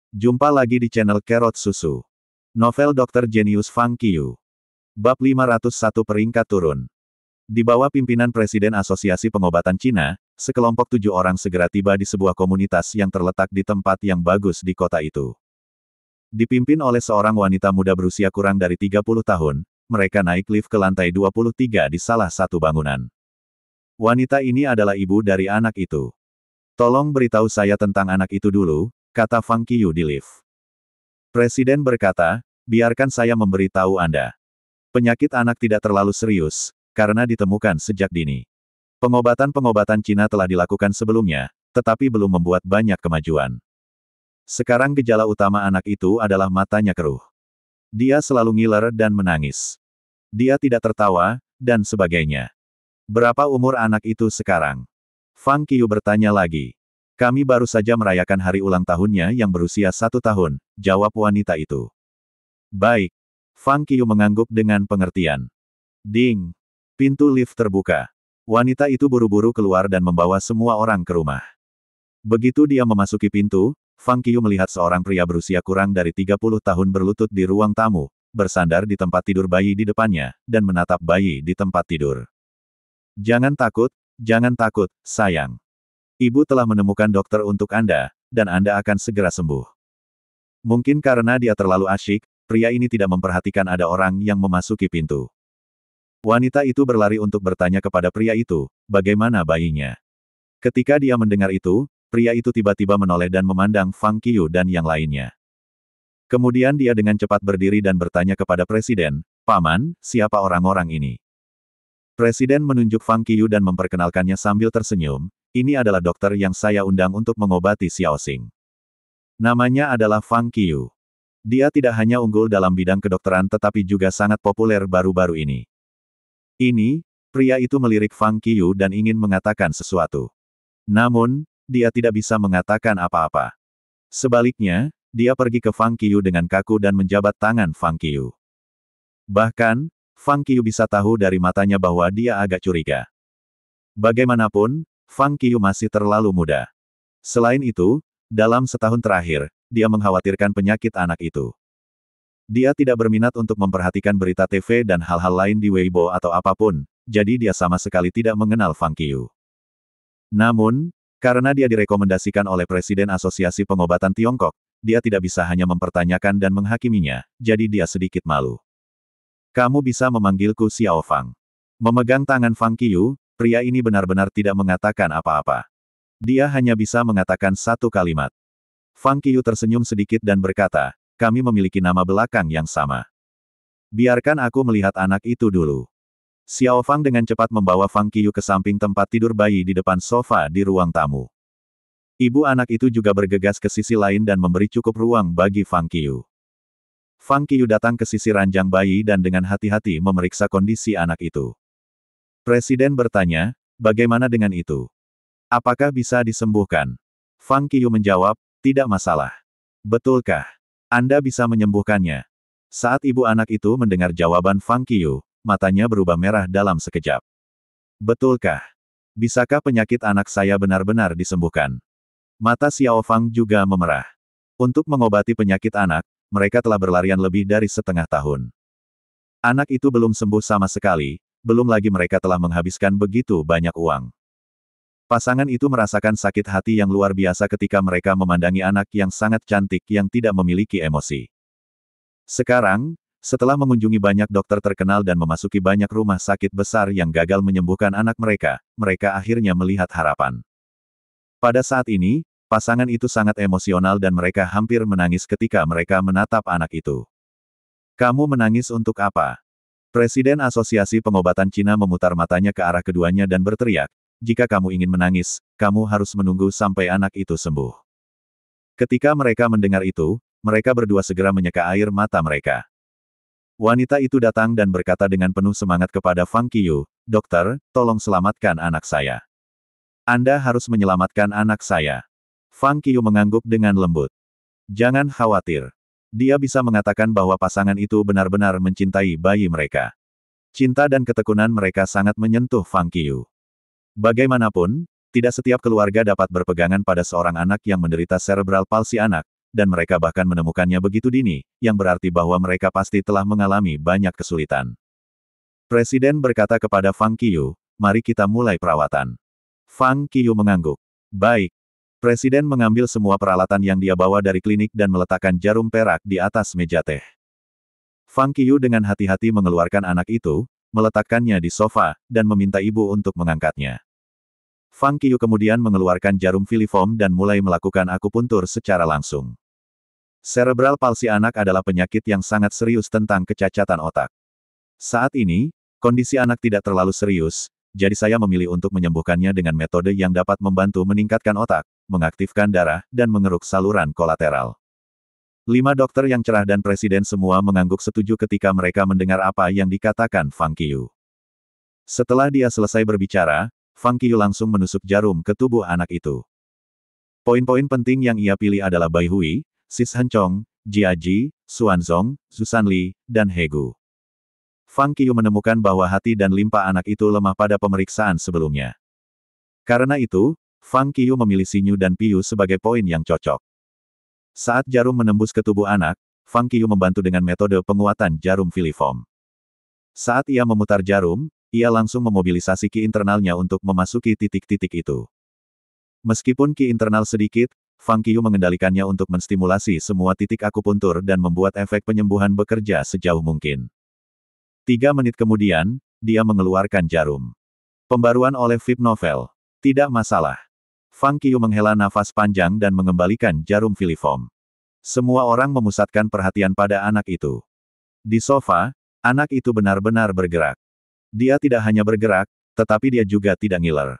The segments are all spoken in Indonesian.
Jumpa lagi di channel Kerot Susu. Novel Dr. Genius Fang Qiu. Bab 501 peringkat turun. Di bawah pimpinan Presiden Asosiasi Pengobatan Cina, sekelompok 7 orang segera tiba di sebuah komunitas yang terletak di tempat yang bagus di kota itu. Dipimpin oleh seorang wanita muda berusia kurang dari 30 tahun, mereka naik lift ke lantai 23 di salah satu bangunan. Wanita ini adalah ibu dari anak itu. Tolong beritahu saya tentang anak itu dulu, kata Fang Qiu di lift. Presiden berkata, biarkan saya memberitahu Anda. Penyakit anak tidak terlalu serius, karena ditemukan sejak dini. Pengobatan-pengobatan Cina telah dilakukan sebelumnya, tetapi belum membuat banyak kemajuan. Sekarang gejala utama anak itu adalah matanya keruh. Dia selalu ngiler dan menangis. Dia tidak tertawa, dan sebagainya. Berapa umur anak itu sekarang? Fang Qiu bertanya lagi. Kami baru saja merayakan hari ulang tahunnya yang berusia 1 tahun, jawab wanita itu. Baik. Fang Qiu mengangguk dengan pengertian. Ding. Pintu lift terbuka. Wanita itu buru-buru keluar dan membawa semua orang ke rumah. Begitu dia memasuki pintu, Fang Qiu melihat seorang pria berusia kurang dari 30 tahun berlutut di ruang tamu, bersandar di tempat tidur bayi di depannya, dan menatap bayi di tempat tidur. Jangan takut, sayang. Ibu telah menemukan dokter untuk Anda, dan Anda akan segera sembuh. Mungkin karena dia terlalu asyik, pria ini tidak memperhatikan ada orang yang memasuki pintu. Wanita itu berlari untuk bertanya kepada pria itu, bagaimana bayinya. Ketika dia mendengar itu, pria itu tiba-tiba menoleh dan memandang Fang Qiu dan yang lainnya. Kemudian dia dengan cepat berdiri dan bertanya kepada Presiden, Paman, siapa orang-orang ini? Presiden menunjuk Fang Qiu dan memperkenalkannya sambil tersenyum, ini adalah dokter yang saya undang untuk mengobati Xiaoxing. Namanya adalah Fang Qiu. Dia tidak hanya unggul dalam bidang kedokteran tetapi juga sangat populer baru-baru ini. Ini, pria itu melirik Fang Qiu dan ingin mengatakan sesuatu. Namun, dia tidak bisa mengatakan apa-apa. Sebaliknya, dia pergi ke Fang Qiu dengan kaku dan menjabat tangan Fang Qiu. Bahkan, Fang Qiu bisa tahu dari matanya bahwa dia agak curiga. Bagaimanapun, Fang Qiu masih terlalu muda. Selain itu, dalam setahun terakhir, dia mengkhawatirkan penyakit anak itu. Dia tidak berminat untuk memperhatikan berita TV dan hal-hal lain di Weibo atau apapun, jadi dia sama sekali tidak mengenal Fang Qiu. Namun, karena dia direkomendasikan oleh Presiden Asosiasi Pengobatan Tiongkok, dia tidak bisa hanya mempertanyakan dan menghakiminya, jadi dia sedikit malu. Kamu bisa memanggilku Xiao Fang. Memegang tangan Fang Qiu, pria ini benar-benar tidak mengatakan apa-apa. Dia hanya bisa mengatakan satu kalimat. Fang Qiu tersenyum sedikit dan berkata, kami memiliki nama belakang yang sama. Biarkan aku melihat anak itu dulu. Xiao Fang dengan cepat membawa Fang Qiu ke samping tempat tidur bayi di depan sofa di ruang tamu. Ibu anak itu juga bergegas ke sisi lain dan memberi cukup ruang bagi Fang Qiu. Fang Qiu datang ke sisi ranjang bayi dan dengan hati-hati memeriksa kondisi anak itu. Presiden bertanya, bagaimana dengan itu? Apakah bisa disembuhkan? Fang Qiu menjawab, tidak masalah. Betulkah? Anda bisa menyembuhkannya. Saat ibu anak itu mendengar jawaban Fang Qiu, matanya berubah merah dalam sekejap. Betulkah? Bisakah penyakit anak saya benar-benar disembuhkan? Mata Xiao Fang juga memerah. Untuk mengobati penyakit anak, mereka telah berlarian lebih dari setengah tahun. Anak itu belum sembuh sama sekali, belum lagi mereka telah menghabiskan begitu banyak uang. Pasangan itu merasakan sakit hati yang luar biasa ketika mereka memandangi anak yang sangat cantik yang tidak memiliki emosi. Sekarang, setelah mengunjungi banyak dokter terkenal dan memasuki banyak rumah sakit besar yang gagal menyembuhkan anak mereka, mereka akhirnya melihat harapan. Pada saat ini, pasangan itu sangat emosional dan mereka hampir menangis ketika mereka menatap anak itu. Kamu menangis untuk apa? Presiden Asosiasi Pengobatan Cina memutar matanya ke arah keduanya dan berteriak, jika kamu ingin menangis, kamu harus menunggu sampai anak itu sembuh. Ketika mereka mendengar itu, mereka berdua segera menyeka air mata mereka. Wanita itu datang dan berkata dengan penuh semangat kepada Fang Qiu, dokter, tolong selamatkan anak saya. Anda harus menyelamatkan anak saya. Fang Qiu mengangguk dengan lembut. Jangan khawatir. Dia bisa mengatakan bahwa pasangan itu benar-benar mencintai bayi mereka. Cinta dan ketekunan mereka sangat menyentuh Fang Qiu. Bagaimanapun, tidak setiap keluarga dapat berpegangan pada seorang anak yang menderita cerebral palsy anak, dan mereka bahkan menemukannya begitu dini, yang berarti bahwa mereka pasti telah mengalami banyak kesulitan. Presiden berkata kepada Fang Qiyu, "Mari kita mulai perawatan." Fang Qiyu mengangguk. "Baik." Presiden mengambil semua peralatan yang dia bawa dari klinik dan meletakkan jarum perak di atas meja teh. Fang Qiyu dengan hati-hati mengeluarkan anak itu, meletakkannya di sofa, dan meminta ibu untuk mengangkatnya. Fang Qiyu kemudian mengeluarkan jarum filiform dan mulai melakukan akupuntur secara langsung. Cerebral palsy anak adalah penyakit yang sangat serius tentang kecacatan otak. Saat ini, kondisi anak tidak terlalu serius, jadi saya memilih untuk menyembuhkannya dengan metode yang dapat membantu meningkatkan otak, mengaktifkan darah, dan mengeruk saluran kolateral. 5 dokter yang cerah dan presiden semua mengangguk setuju ketika mereka mendengar apa yang dikatakan Fang Qiyu. Setelah dia selesai berbicara, Fang Qiyu langsung menusuk jarum ke tubuh anak itu. Poin-poin penting yang ia pilih adalah Bai Hui, Sis Hencong, Jia Ji, Xuanzong, Susan Li, dan He Gu. Fang Qiyu menemukan bahwa hati dan limpa anak itu lemah pada pemeriksaan sebelumnya. Karena itu, Fang Qiyu memilih Sinyu dan Piyu sebagai poin yang cocok. Saat jarum menembus ke tubuh anak, Fang Qiyu membantu dengan metode penguatan jarum filiform. Saat ia memutar jarum, ia langsung memobilisasi ki internalnya untuk memasuki titik-titik itu. Meskipun ki internal sedikit, Fang Qiyu mengendalikannya untuk menstimulasi semua titik akupuntur dan membuat efek penyembuhan bekerja sejauh mungkin. 3 menit kemudian, dia mengeluarkan jarum. Pembaruan oleh VIP Novel. Tidak masalah. Fang Qiyu menghela nafas panjang dan mengembalikan jarum filiform. Semua orang memusatkan perhatian pada anak itu. Di sofa, anak itu benar-benar bergerak. Dia tidak hanya bergerak, tetapi dia juga tidak ngiler.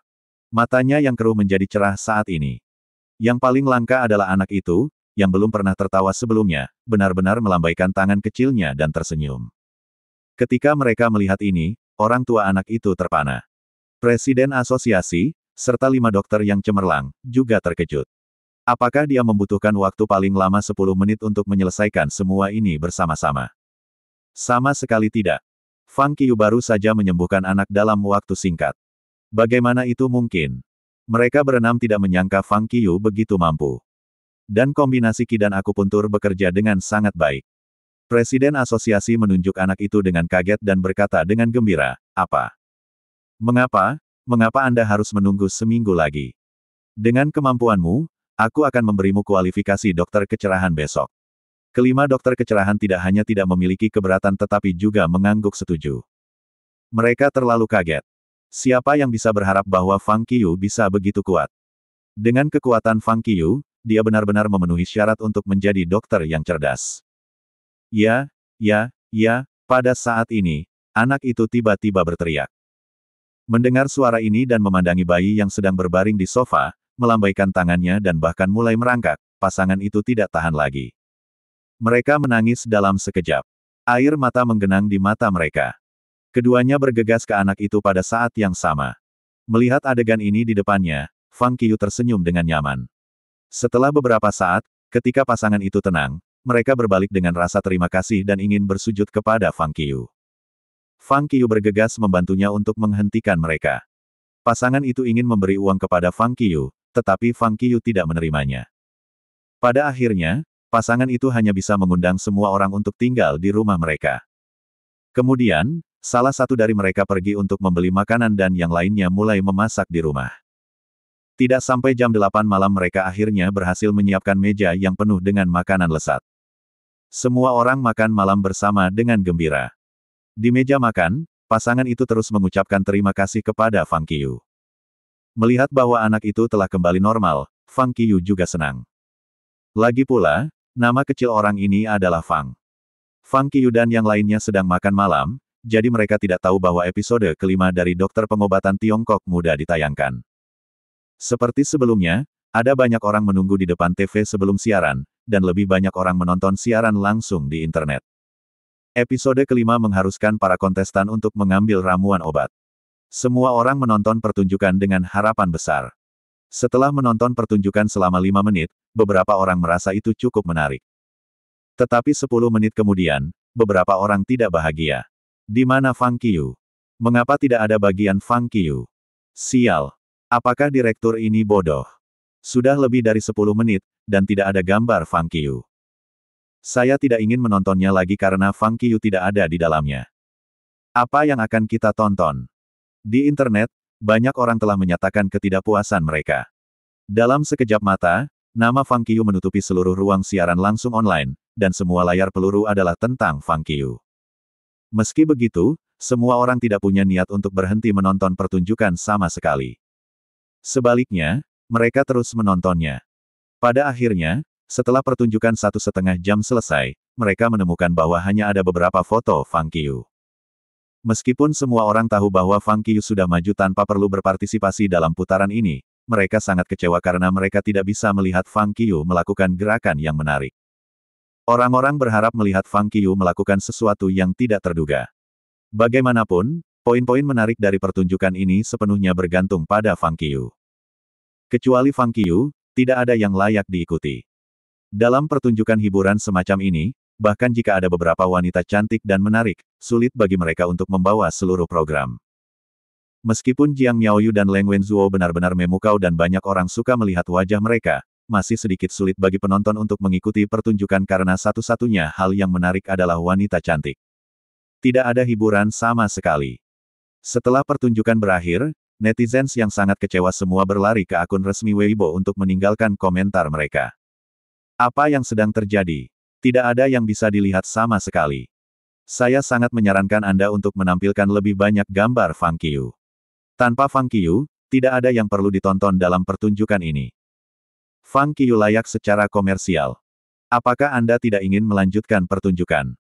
Matanya yang keruh menjadi cerah saat ini. Yang paling langka adalah anak itu, yang belum pernah tertawa sebelumnya, benar-benar melambaikan tangan kecilnya dan tersenyum. Ketika mereka melihat ini, orang tua anak itu terpana. Presiden asosiasi, serta 5 dokter yang cemerlang, juga terkejut. Apakah dia membutuhkan waktu paling lama 10 menit untuk menyelesaikan semua ini bersama-sama? Sama sekali tidak. Fang Qiyu baru saja menyembuhkan anak dalam waktu singkat. Bagaimana itu mungkin? Mereka berenam tidak menyangka Fang Qiyu begitu mampu. Dan kombinasi ki dan akupuntur bekerja dengan sangat baik. Presiden asosiasi menunjuk anak itu dengan kaget dan berkata dengan gembira, "Apa? Mengapa Anda harus menunggu seminggu lagi? Dengan kemampuanmu, aku akan memberimu kualifikasi dokter kecerahan besok." Kelima dokter kecerahan tidak hanya tidak memiliki keberatan tetapi juga mengangguk setuju. Mereka terlalu kaget. Siapa yang bisa berharap bahwa Fang Qiyu bisa begitu kuat? Dengan kekuatan Fang Qiyu, dia benar-benar memenuhi syarat untuk menjadi dokter yang cerdas. Ya, pada saat ini, anak itu tiba-tiba berteriak. Mendengar suara ini dan memandangi bayi yang sedang berbaring di sofa, melambaikan tangannya dan bahkan mulai merangkak, pasangan itu tidak tahan lagi. Mereka menangis dalam sekejap. Air mata menggenang di mata mereka. Keduanya bergegas ke anak itu pada saat yang sama. Melihat adegan ini di depannya, Fang Qiyu tersenyum dengan nyaman. Setelah beberapa saat, ketika pasangan itu tenang, mereka berbalik dengan rasa terima kasih dan ingin bersujud kepada Fang Qiyu. Fang Qiyu bergegas membantunya untuk menghentikan mereka. Pasangan itu ingin memberi uang kepada Fang Qiyu, tetapi Fang Qiyu tidak menerimanya. Pada akhirnya, pasangan itu hanya bisa mengundang semua orang untuk tinggal di rumah mereka. Kemudian, salah satu dari mereka pergi untuk membeli makanan dan yang lainnya mulai memasak di rumah. Tidak sampai jam 8 malam mereka akhirnya berhasil menyiapkan meja yang penuh dengan makanan lezat. Semua orang makan malam bersama dengan gembira. Di meja makan, pasangan itu terus mengucapkan terima kasih kepada Fang Qiyu. Melihat bahwa anak itu telah kembali normal, Fang Qiyu juga senang. Lagi pula, nama kecil orang ini adalah Fang. Fang Qiyu dan yang lainnya sedang makan malam, jadi mereka tidak tahu bahwa episode kelima dari Dokter Pengobatan Tiongkok Muda ditayangkan. Seperti sebelumnya, ada banyak orang menunggu di depan TV sebelum siaran, dan lebih banyak orang menonton siaran langsung di internet. Episode kelima mengharuskan para kontestan untuk mengambil ramuan obat. Semua orang menonton pertunjukan dengan harapan besar. Setelah menonton pertunjukan selama 5 menit, beberapa orang merasa itu cukup menarik. Tetapi 10 menit kemudian, beberapa orang tidak bahagia. Di mana Fang Qiyu? Mengapa tidak ada bagian Fang Qiyu? Sial. Apakah direktur ini bodoh? Sudah lebih dari 10 menit, dan tidak ada gambar Fang Qiu. Saya tidak ingin menontonnya lagi karena Fang Qiu tidak ada di dalamnya. Apa yang akan kita tonton? Di internet, banyak orang telah menyatakan ketidakpuasan mereka. Dalam sekejap mata, nama Fang Qiu menutupi seluruh ruang siaran langsung online, dan semua layar peluru adalah tentang Fang Qiu. Meski begitu, semua orang tidak punya niat untuk berhenti menonton pertunjukan sama sekali. Sebaliknya, mereka terus menontonnya. Pada akhirnya, setelah pertunjukan 1,5 jam selesai, mereka menemukan bahwa hanya ada beberapa foto Fang Qiu. Meskipun semua orang tahu bahwa Fang Qiu sudah maju tanpa perlu berpartisipasi dalam putaran ini, mereka sangat kecewa karena mereka tidak bisa melihat Fang Qiu melakukan gerakan yang menarik. Orang-orang berharap melihat Fang Qiu melakukan sesuatu yang tidak terduga. Bagaimanapun, poin-poin menarik dari pertunjukan ini sepenuhnya bergantung pada Fang Qiu. Kecuali Fang Qiu, tidak ada yang layak diikuti. Dalam pertunjukan hiburan semacam ini, bahkan jika ada beberapa wanita cantik dan menarik, sulit bagi mereka untuk membawa seluruh program. Meskipun Jiang Miaoyu dan Leng Wenzuo benar-benar memukau dan banyak orang suka melihat wajah mereka, masih sedikit sulit bagi penonton untuk mengikuti pertunjukan karena satu-satunya hal yang menarik adalah wanita cantik. Tidak ada hiburan sama sekali. Setelah pertunjukan berakhir, netizens yang sangat kecewa semua berlari ke akun resmi Weibo untuk meninggalkan komentar mereka. Apa yang sedang terjadi? Tidak ada yang bisa dilihat sama sekali. Saya sangat menyarankan Anda untuk menampilkan lebih banyak gambar Fang Qiu. Tanpa Fang Qiu, tidak ada yang perlu ditonton dalam pertunjukan ini. Fang Qiu layak secara komersial. Apakah Anda tidak ingin melanjutkan pertunjukan?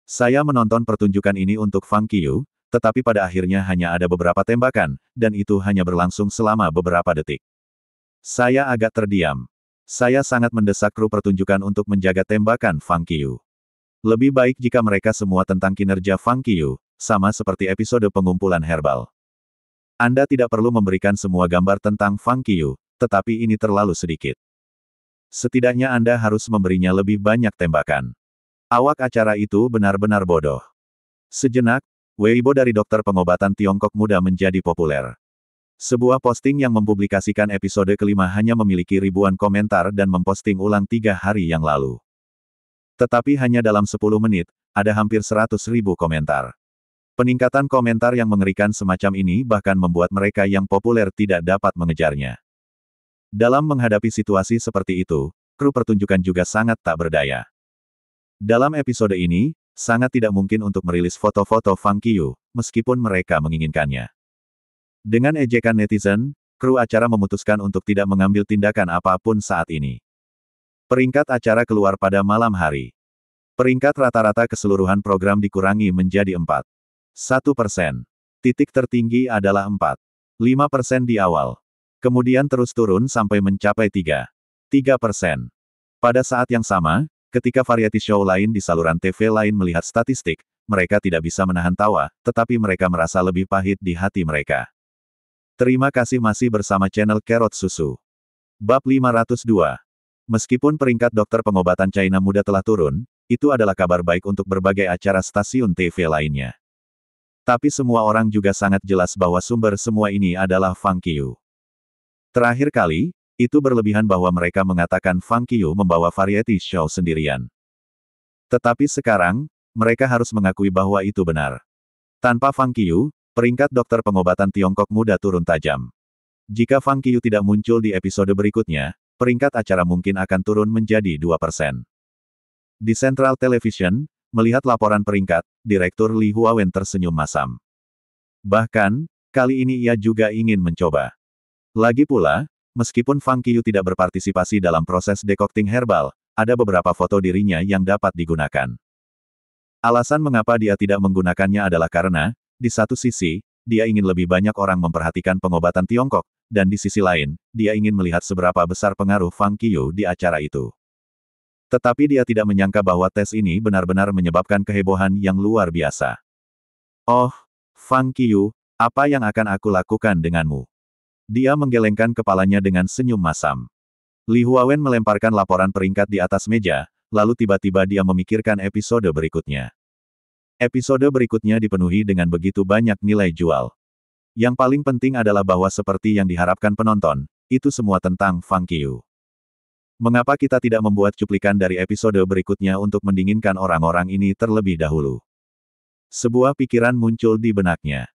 Saya menonton pertunjukan ini untuk Fang Qiu, tetapi pada akhirnya hanya ada beberapa tembakan, dan itu hanya berlangsung selama beberapa detik. Saya agak terdiam. Saya sangat mendesak kru pertunjukan untuk menjaga tembakan Fang Qiu. Lebih baik jika mereka semua tentang kinerja Fang Qiu, sama seperti episode pengumpulan herbal. Anda tidak perlu memberikan semua gambar tentang Fang Qiu, tetapi ini terlalu sedikit. Setidaknya Anda harus memberinya lebih banyak tembakan. Awak acara itu benar-benar bodoh. Sejenak, Weibo dari dokter pengobatan Tiongkok muda menjadi populer. Sebuah posting yang mempublikasikan episode kelima hanya memiliki ribuan komentar dan memposting ulang 3 hari yang lalu. Tetapi hanya dalam 10 menit, ada hampir 100.000 komentar. Peningkatan komentar yang mengerikan semacam ini bahkan membuat mereka yang populer tidak dapat mengejarnya. Dalam menghadapi situasi seperti itu, kru pertunjukan juga sangat tak berdaya. Dalam episode ini, sangat tidak mungkin untuk merilis foto-foto Fang Qiu, meskipun mereka menginginkannya. Dengan ejekan netizen, kru acara memutuskan untuk tidak mengambil tindakan apapun saat ini. Peringkat acara keluar pada malam hari. Peringkat rata-rata keseluruhan program dikurangi menjadi 4,1%. Titik tertinggi adalah 4,5% di awal. Kemudian terus turun sampai mencapai 3,3%. Pada saat yang sama, ketika variety show lain di saluran TV lain melihat statistik, mereka tidak bisa menahan tawa, tetapi mereka merasa lebih pahit di hati mereka. Terima kasih masih bersama channel Carrot Susu. Bab 502. Meskipun peringkat dokter pengobatan China muda telah turun, itu adalah kabar baik untuk berbagai acara stasiun TV lainnya. Tapi semua orang juga sangat jelas bahwa sumber semua ini adalah Fang Qiu. Terakhir kali, itu berlebihan bahwa mereka mengatakan Fang Qiu membawa variety show sendirian. Tetapi sekarang, mereka harus mengakui bahwa itu benar. Tanpa Fang Qiu, peringkat dokter pengobatan Tiongkok muda turun tajam. Jika Fang Qiu tidak muncul di episode berikutnya, peringkat acara mungkin akan turun menjadi 2%. Di Central Television, melihat laporan peringkat, Direktur Li Huawen tersenyum masam. Bahkan, kali ini ia juga ingin mencoba. Lagi pula, meskipun Fang Qiu tidak berpartisipasi dalam proses decocting herbal, ada beberapa foto dirinya yang dapat digunakan. Alasan mengapa dia tidak menggunakannya adalah karena, di satu sisi, dia ingin lebih banyak orang memperhatikan pengobatan Tiongkok, dan di sisi lain, dia ingin melihat seberapa besar pengaruh Fang Qiu di acara itu. Tetapi dia tidak menyangka bahwa tes ini benar-benar menyebabkan kehebohan yang luar biasa. Oh, Fang Qiu, apa yang akan aku lakukan denganmu? Dia menggelengkan kepalanya dengan senyum masam. Li Huawen melemparkan laporan peringkat di atas meja, lalu tiba-tiba dia memikirkan episode berikutnya. Episode berikutnya dipenuhi dengan begitu banyak nilai jual. Yang paling penting adalah bahwa seperti yang diharapkan penonton, itu semua tentang Fang Qiu. Mengapa kita tidak membuat cuplikan dari episode berikutnya untuk mendinginkan orang-orang ini terlebih dahulu? Sebuah pikiran muncul di benaknya.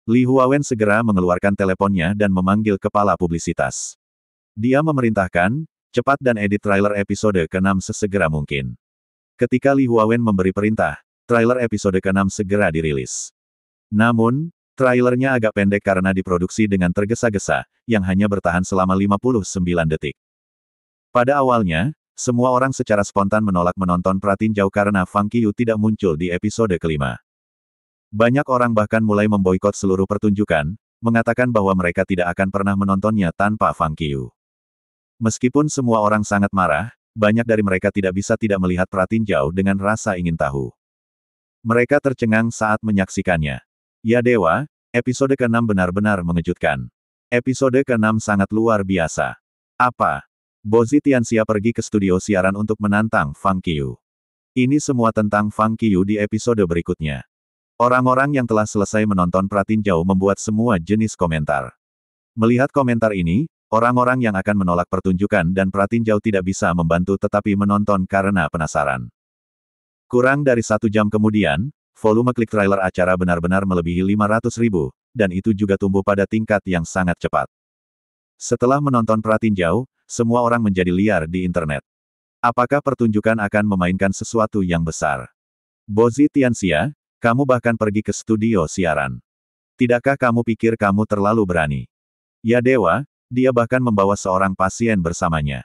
Li Huawen segera mengeluarkan teleponnya dan memanggil kepala publisitas. Dia memerintahkan, cepat dan edit trailer episode ke-6 sesegera mungkin. Ketika Li Huawen memberi perintah, trailer episode ke-6 segera dirilis. Namun, trailernya agak pendek karena diproduksi dengan tergesa-gesa, yang hanya bertahan selama 59 detik. Pada awalnya, semua orang secara spontan menolak menonton Pratinjau karena Fang Qiu tidak muncul di episode kelima. Banyak orang bahkan mulai memboikot seluruh pertunjukan, mengatakan bahwa mereka tidak akan pernah menontonnya tanpa Fang Qiu. Meskipun semua orang sangat marah, banyak dari mereka tidak bisa tidak melihat Pratinjau dengan rasa ingin tahu. Mereka tercengang saat menyaksikannya. Ya dewa, episode ke-6 benar-benar mengejutkan. Episode ke-6 sangat luar biasa. Apa? Bozi Tianxia pergi ke studio siaran untuk menantang Fang Qiu. Ini semua tentang Fang Qiu di episode berikutnya. Orang-orang yang telah selesai menonton Pratinjau membuat semua jenis komentar. Melihat komentar ini, orang-orang yang akan menolak pertunjukan dan Pratinjau tidak bisa membantu tetapi menonton karena penasaran. Kurang dari 1 jam kemudian, volume klik trailer acara benar-benar melebihi 500.000, dan itu juga tumbuh pada tingkat yang sangat cepat. Setelah menonton Pratinjau, semua orang menjadi liar di internet. Apakah pertunjukan akan memainkan sesuatu yang besar? Bozi Tianxia, kamu bahkan pergi ke studio siaran. Tidakkah kamu pikir kamu terlalu berani? Ya dewa, dia bahkan membawa seorang pasien bersamanya.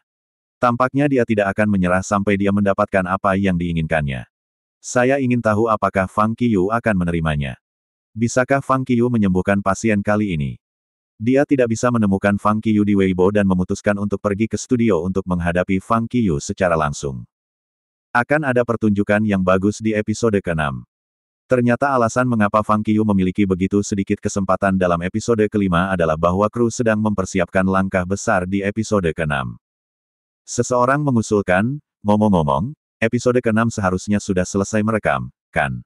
Tampaknya dia tidak akan menyerah sampai dia mendapatkan apa yang diinginkannya. Saya ingin tahu apakah Fang Qiu akan menerimanya. Bisakah Fang Qiu menyembuhkan pasien kali ini? Dia tidak bisa menemukan Fang Qiu di Weibo dan memutuskan untuk pergi ke studio untuk menghadapi Fang Qiu secara langsung. Akan ada pertunjukan yang bagus di episode ke-6. Ternyata alasan mengapa Fang Qiu memiliki begitu sedikit kesempatan dalam episode kelima adalah bahwa kru sedang mempersiapkan langkah besar di episode ke-6. Seseorang mengusulkan, ngomong-ngomong, episode ke-6 seharusnya sudah selesai merekam, kan?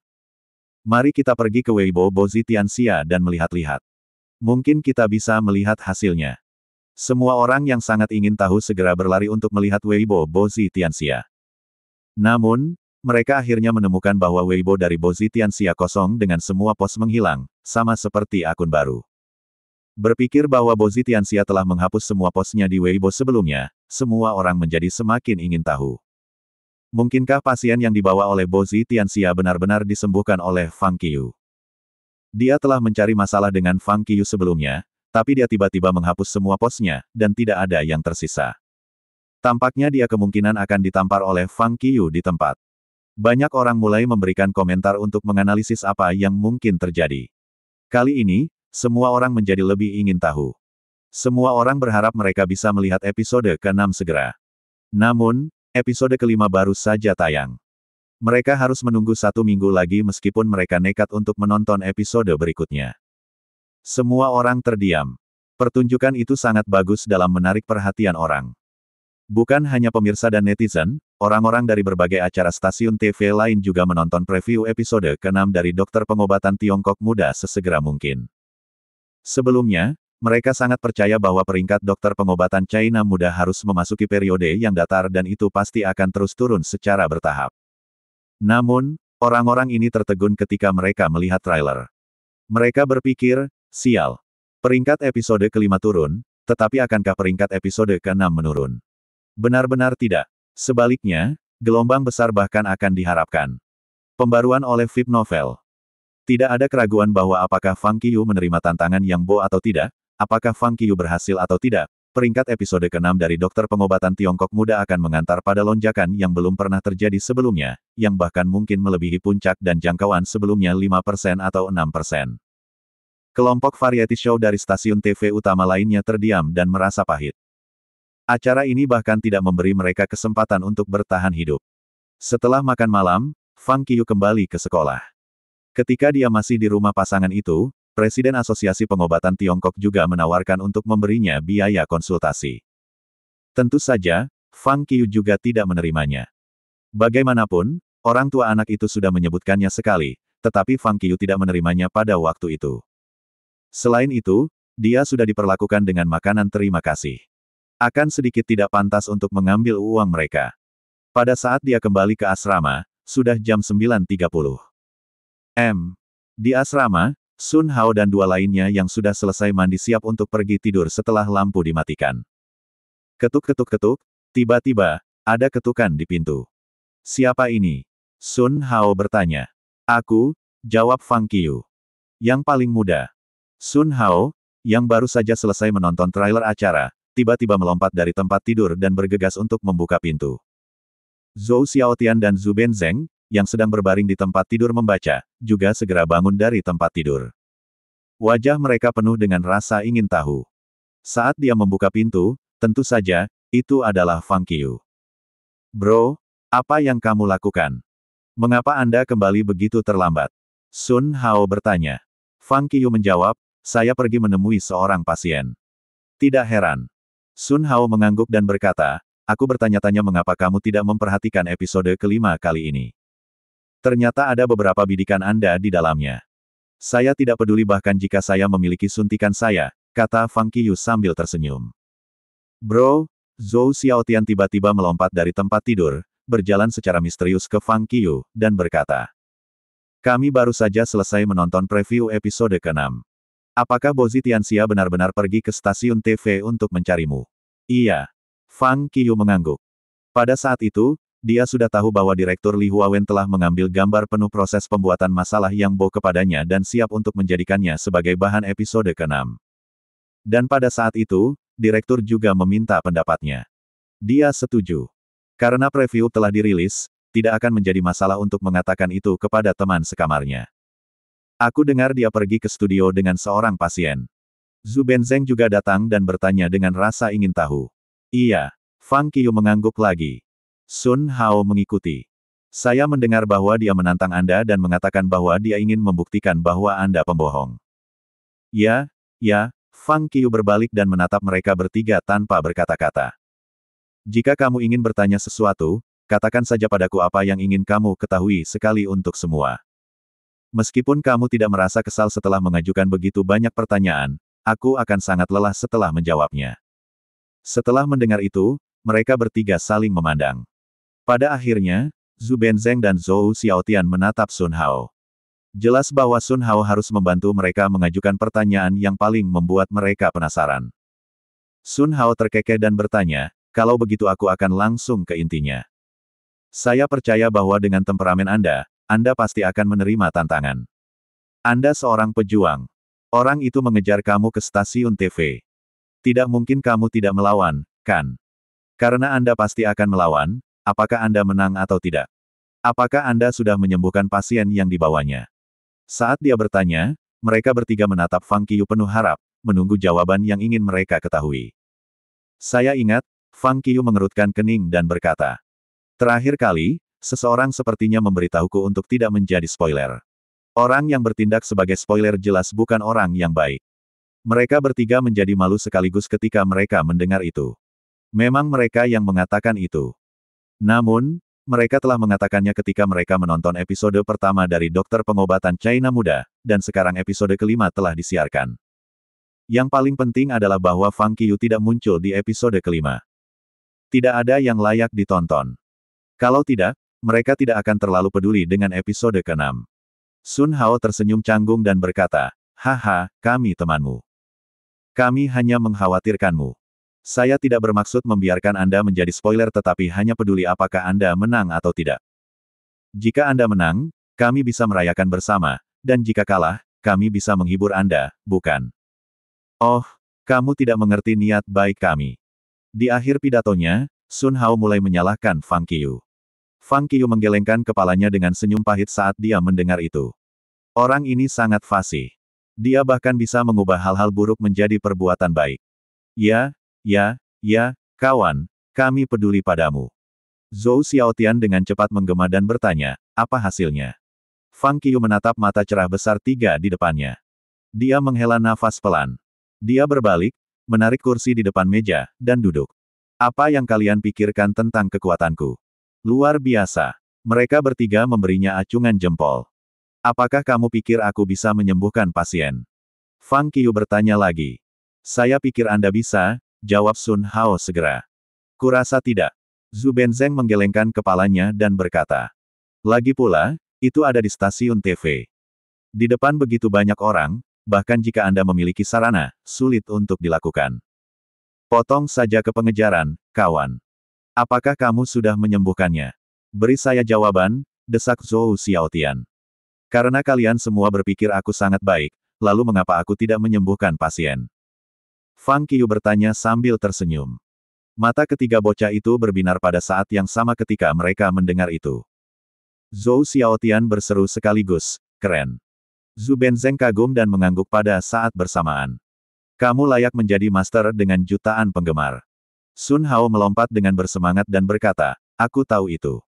Mari kita pergi ke Weibo Bozi Tianxia dan melihat-lihat. Mungkin kita bisa melihat hasilnya. Semua orang yang sangat ingin tahu segera berlari untuk melihat Weibo Bozi Tianxia. Namun, mereka akhirnya menemukan bahwa Weibo dari Bozi Tianxia kosong dengan semua pos menghilang, sama seperti akun baru. Berpikir bahwa Bozi Tianxia telah menghapus semua posnya di Weibo sebelumnya, semua orang menjadi semakin ingin tahu. Mungkinkah pasien yang dibawa oleh Bozi Tianxia benar-benar disembuhkan oleh Fang Qiu? Dia telah mencari masalah dengan Fang Qiu sebelumnya, tapi dia tiba-tiba menghapus semua posnya, dan tidak ada yang tersisa. Tampaknya dia kemungkinan akan ditampar oleh Fang Qiu di tempat. Banyak orang mulai memberikan komentar untuk menganalisis apa yang mungkin terjadi. Kali ini, semua orang menjadi lebih ingin tahu. Semua orang berharap mereka bisa melihat episode ke-6 segera. Namun, episode kelima baru saja tayang. Mereka harus menunggu 1 minggu lagi meskipun mereka nekat untuk menonton episode berikutnya. Semua orang terdiam. Pertunjukan itu sangat bagus dalam menarik perhatian orang. Bukan hanya pemirsa dan netizen, orang-orang dari berbagai acara stasiun TV lain juga menonton preview episode ke-6 dari Dokter Pengobatan Tiongkok Muda sesegera mungkin. Sebelumnya, mereka sangat percaya bahwa peringkat dokter pengobatan China Muda harus memasuki periode yang datar dan itu pasti akan terus turun secara bertahap. Namun, orang-orang ini tertegun ketika mereka melihat trailer. Mereka berpikir, sial. Peringkat episode kelima turun, tetapi akankah peringkat episode ke-6 menurun? Benar-benar tidak. Sebaliknya, gelombang besar bahkan akan diharapkan. Pembaruan oleh VIP Novel. Tidak ada keraguan bahwa apakah Fang Qiu menerima tantangan yang Bo atau tidak, apakah Fang Qiu berhasil atau tidak, peringkat episode ke-6 dari Dokter Pengobatan Tiongkok Muda akan mengantar pada lonjakan yang belum pernah terjadi sebelumnya, yang bahkan mungkin melebihi puncak dan jangkauan sebelumnya 5% atau 6%. Kelompok variety show dari stasiun TV utama lainnya terdiam dan merasa pahit. Acara ini bahkan tidak memberi mereka kesempatan untuk bertahan hidup. Setelah makan malam, Fang Qiu kembali ke sekolah. Ketika dia masih di rumah pasangan itu, Presiden Asosiasi Pengobatan Tiongkok juga menawarkan untuk memberinya biaya konsultasi. Tentu saja, Fang Qiu juga tidak menerimanya. Bagaimanapun, orang tua anak itu sudah menyebutkannya sekali, tetapi Fang Qiu tidak menerimanya pada waktu itu. Selain itu, dia sudah diperlakukan dengan makanan terima kasih. Akan sedikit tidak pantas untuk mengambil uang mereka. Pada saat dia kembali ke asrama, sudah jam 9.30. Di asrama, Sun Hao dan dua lainnya yang sudah selesai mandi siap untuk pergi tidur setelah lampu dimatikan. Ketuk-ketuk-ketuk, tiba-tiba, ada ketukan di pintu. Siapa ini? Sun Hao bertanya. Aku, jawab Fang Qiu. Yang paling muda. Sun Hao, yang baru saja selesai menonton trailer acara, tiba-tiba melompat dari tempat tidur dan bergegas untuk membuka pintu. Zhou Xiaotian dan Zhu Benzeng, yang sedang berbaring di tempat tidur membaca, juga segera bangun dari tempat tidur. Wajah mereka penuh dengan rasa ingin tahu. Saat dia membuka pintu, tentu saja, itu adalah Fang Qiu. Bro, apa yang kamu lakukan? Mengapa Anda kembali begitu terlambat? Sun Hao bertanya. Fang Qiu menjawab, saya pergi menemui seorang pasien. Tidak heran. Sun Hao mengangguk dan berkata, aku bertanya-tanya mengapa kamu tidak memperhatikan episode kelima kali ini. Ternyata ada beberapa bidikan Anda di dalamnya. Saya tidak peduli bahkan jika saya memiliki suntikan saya, kata Fang Qiu sambil tersenyum. Bro, Zhou Xiaotian tiba-tiba melompat dari tempat tidur, berjalan secara misterius ke Fang Qiu, dan berkata. Kami baru saja selesai menonton preview episode ke-6. Apakah Bozi Tianxia benar-benar pergi ke stasiun TV untuk mencarimu? Iya. Fang Qiu mengangguk. Pada saat itu, dia sudah tahu bahwa Direktur Li Huawen telah mengambil gambar penuh proses pembuatan masalah yang Bo kepadanya dan siap untuk menjadikannya sebagai bahan episode ke-6. Dan pada saat itu, Direktur juga meminta pendapatnya. Dia setuju. Karena preview telah dirilis, tidak akan menjadi masalah untuk mengatakan itu kepada teman sekamarnya. Aku dengar dia pergi ke studio dengan seorang pasien. Zhu Benzeng juga datang dan bertanya dengan rasa ingin tahu. Iya. Fang Qiu mengangguk lagi. Sun Hao mengikuti. Saya mendengar bahwa dia menantang Anda dan mengatakan bahwa dia ingin membuktikan bahwa Anda pembohong. Ya, Fang Qiu berbalik dan menatap mereka bertiga tanpa berkata-kata. Jika kamu ingin bertanya sesuatu, katakan saja padaku apa yang ingin kamu ketahui sekali untuk semua. Meskipun kamu tidak merasa kesal setelah mengajukan begitu banyak pertanyaan, aku akan sangat lelah setelah menjawabnya. Setelah mendengar itu, mereka bertiga saling memandang. Pada akhirnya, Zhu Benzeng dan Zhou Xiaotian menatap Sun Hao. Jelas bahwa Sun Hao harus membantu mereka mengajukan pertanyaan yang paling membuat mereka penasaran. Sun Hao terkekeh dan bertanya, kalau begitu aku akan langsung ke intinya. Saya percaya bahwa dengan temperamen Anda pasti akan menerima tantangan. Anda seorang pejuang. Orang itu mengejar kamu ke stasiun TV. Tidak mungkin kamu tidak melawan, kan? Karena Anda pasti akan melawan, apakah Anda menang atau tidak? Apakah Anda sudah menyembuhkan pasien yang dibawanya? Saat dia bertanya, mereka bertiga menatap Fang Qiu penuh harap, menunggu jawaban yang ingin mereka ketahui. Saya ingat, Fang Qiu mengerutkan kening dan berkata. Terakhir kali, seseorang sepertinya memberitahuku untuk tidak menjadi spoiler. Orang yang bertindak sebagai spoiler jelas bukan orang yang baik. Mereka bertiga menjadi malu sekaligus ketika mereka mendengar itu. Memang mereka yang mengatakan itu. Namun, mereka telah mengatakannya ketika mereka menonton episode pertama dari Dokter Pengobatan China Muda, dan sekarang episode kelima telah disiarkan. Yang paling penting adalah bahwa Fang Qiu tidak muncul di episode kelima. Tidak ada yang layak ditonton. Kalau tidak, mereka tidak akan terlalu peduli dengan episode ke-6. Sun Hao tersenyum canggung dan berkata, haha, kami temanmu. Kami hanya mengkhawatirkanmu. Saya tidak bermaksud membiarkan Anda menjadi spoiler tetapi hanya peduli apakah Anda menang atau tidak. Jika Anda menang, kami bisa merayakan bersama, dan jika kalah, kami bisa menghibur Anda, bukan? Oh, kamu tidak mengerti niat baik kami. Di akhir pidatonya, Sun Hao mulai menyalahkan Fang Qiu. Fang Qiu menggelengkan kepalanya dengan senyum pahit saat dia mendengar itu. Orang ini sangat fasih. Dia bahkan bisa mengubah hal-hal buruk menjadi perbuatan baik. Ya, kawan, kami peduli padamu. Zhou Xiaotian dengan cepat menggema dan bertanya, apa hasilnya? Fang Qiu menatap mata cerah besar tiga di depannya. Dia menghela nafas pelan. Dia berbalik, menarik kursi di depan meja, dan duduk. Apa yang kalian pikirkan tentang kekuatanku? Luar biasa. Mereka bertiga memberinya acungan jempol. Apakah kamu pikir aku bisa menyembuhkan pasien? Fang Qiu bertanya lagi. Saya pikir Anda bisa, jawab Sun Hao segera. Kurasa tidak. Zhu Benzeng menggelengkan kepalanya dan berkata. Lagi pula, itu ada di stasiun TV. Di depan begitu banyak orang, bahkan jika Anda memiliki sarana, sulit untuk dilakukan. Potong saja ke pengejaran, kawan. Apakah kamu sudah menyembuhkannya? Beri saya jawaban, desak Zhou Xiaotian. Karena kalian semua berpikir aku sangat baik, lalu mengapa aku tidak menyembuhkan pasien? Fang Qiu bertanya sambil tersenyum. Mata ketiga bocah itu berbinar pada saat yang sama ketika mereka mendengar itu. Zhou Xiaotian berseru sekaligus, keren. Zhu Benzeng kagum dan mengangguk pada saat bersamaan. Kamu layak menjadi master dengan jutaan penggemar. Sun Hao melompat dengan bersemangat dan berkata, aku tahu itu.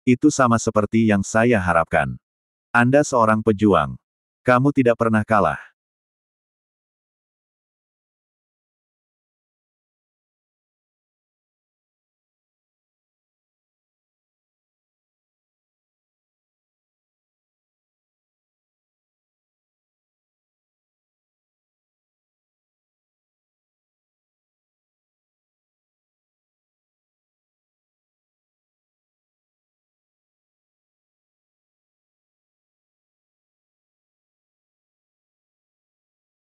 Itu sama seperti yang saya harapkan. Anda seorang pejuang. Kamu tidak pernah kalah.